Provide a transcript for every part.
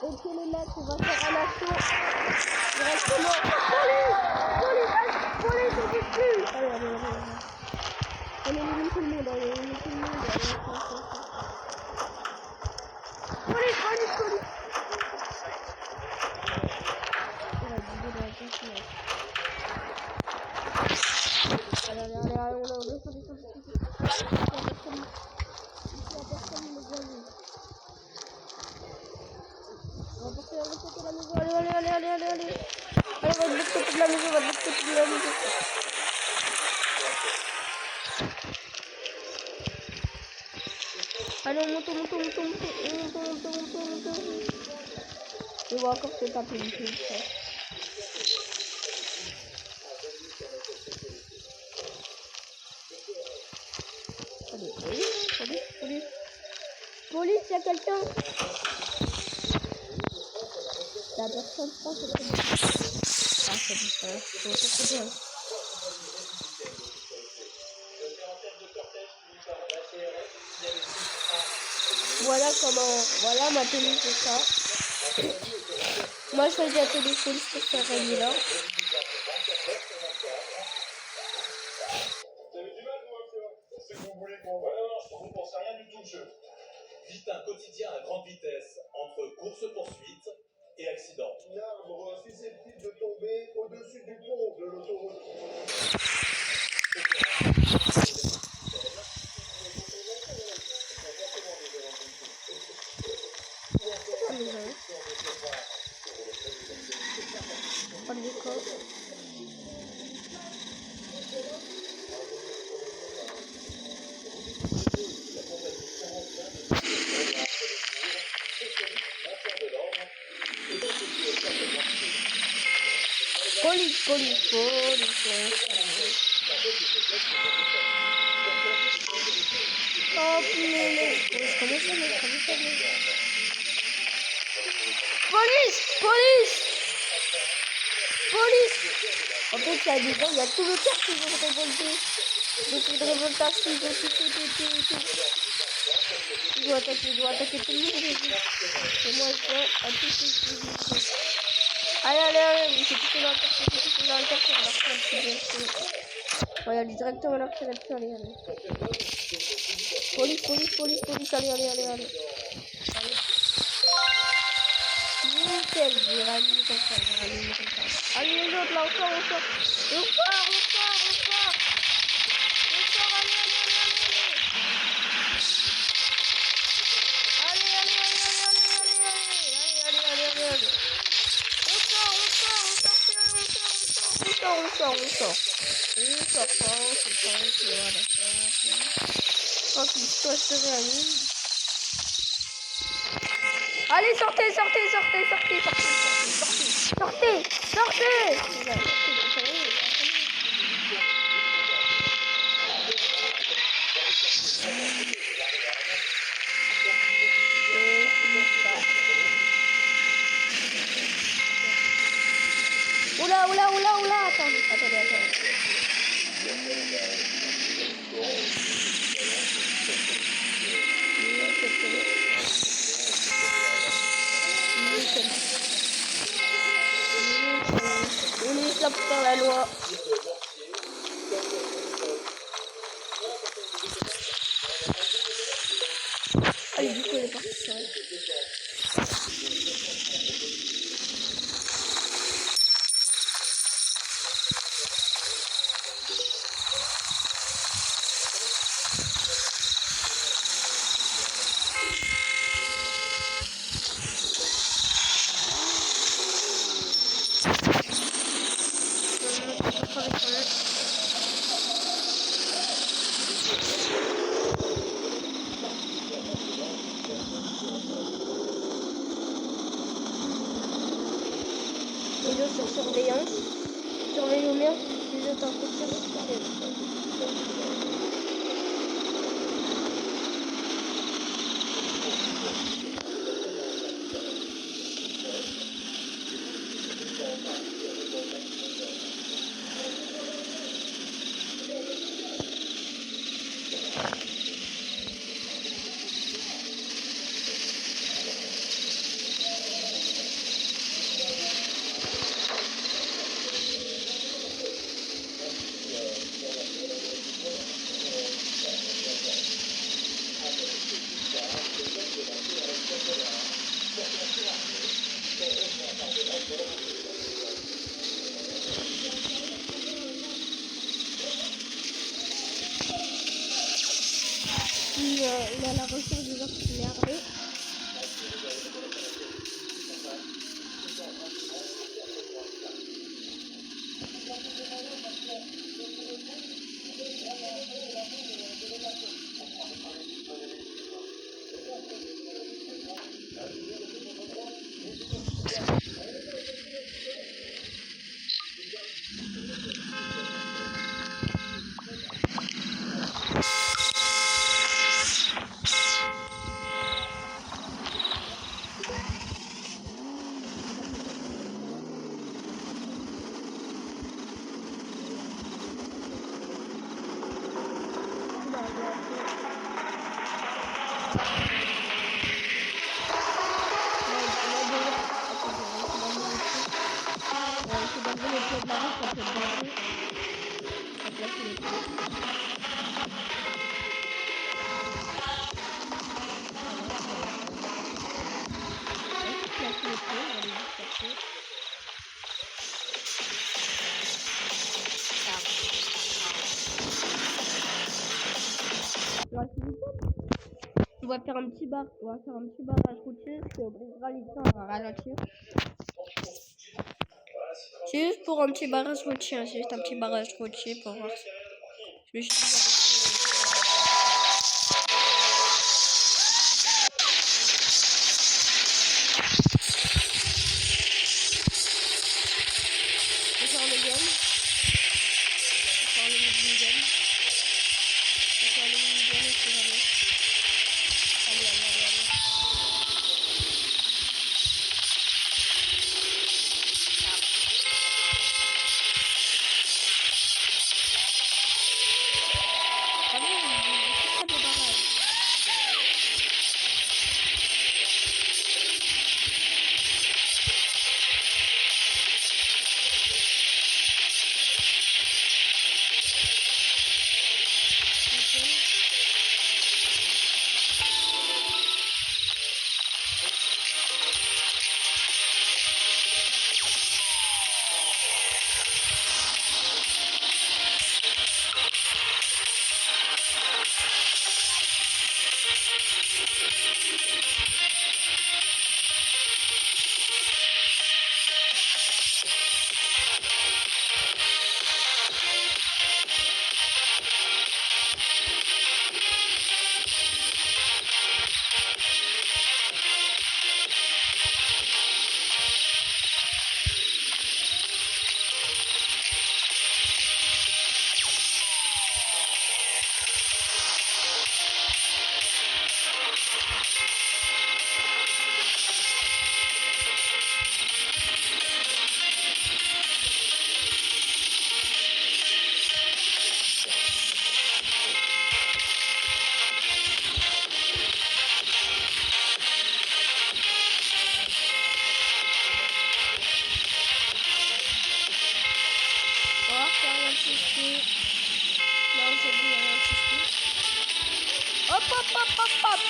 Et quel est là qui va faire un assaut directement. Police, on peut plus. Allez. On élimine tout le monde, allez. Police. Allez, on descend. On va porter l'autre côté de la maison. Allez. Allez, on va de l'autre côté de la maison. Allez, on monte. Je vois encore que taper une chose. Police, y'a quelqu'un? La personne, je pense que c'est bien. Ah, c'est bien. Voilà ma tenue, c'est ça. Moi, je choisis la tenue full pour faire là. Vite un quotidien à grande vitesse entre course-poursuite et accident. Un arbre susceptible de tomber au-dessus du pont de l'autoroute. Police. Oh punaise. Comment ça Police. En fait, il y a des gens, il y a tout le cœur qui veut révolter. Beaucoup de révoltation, tout. Il doit attaquer tout le monde. Et moi, je dois attaquer. Allez, c'est tout dans le cœur. On va aller directement à la fenêtre. Allez. Police, allez. Nickel, j'ai rallume comme ça. Allez, les autres, là, on sort. On sort, allez. On sort. Hop, toi, je te réanime. Allez, sortez. Oula. Attendez. On est là pour faire la loi. Allez, du coup, elle est partie. Sur surveillance. Surveillons bien les autres infections. on a la ressource des autres qui merdé. On va faire un petit barrage routier qui obligera les gens à ralentir. C'est juste pour un petit barrage routier, hein. C'est juste un petit barrage routier pour voir. Je vais juste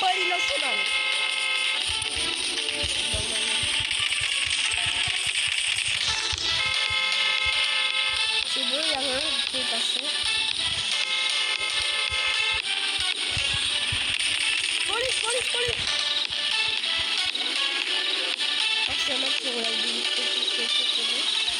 Poli national. C'est bon, il y a rien qui est passé. Police. Forcément, sur la vie, c'est bon.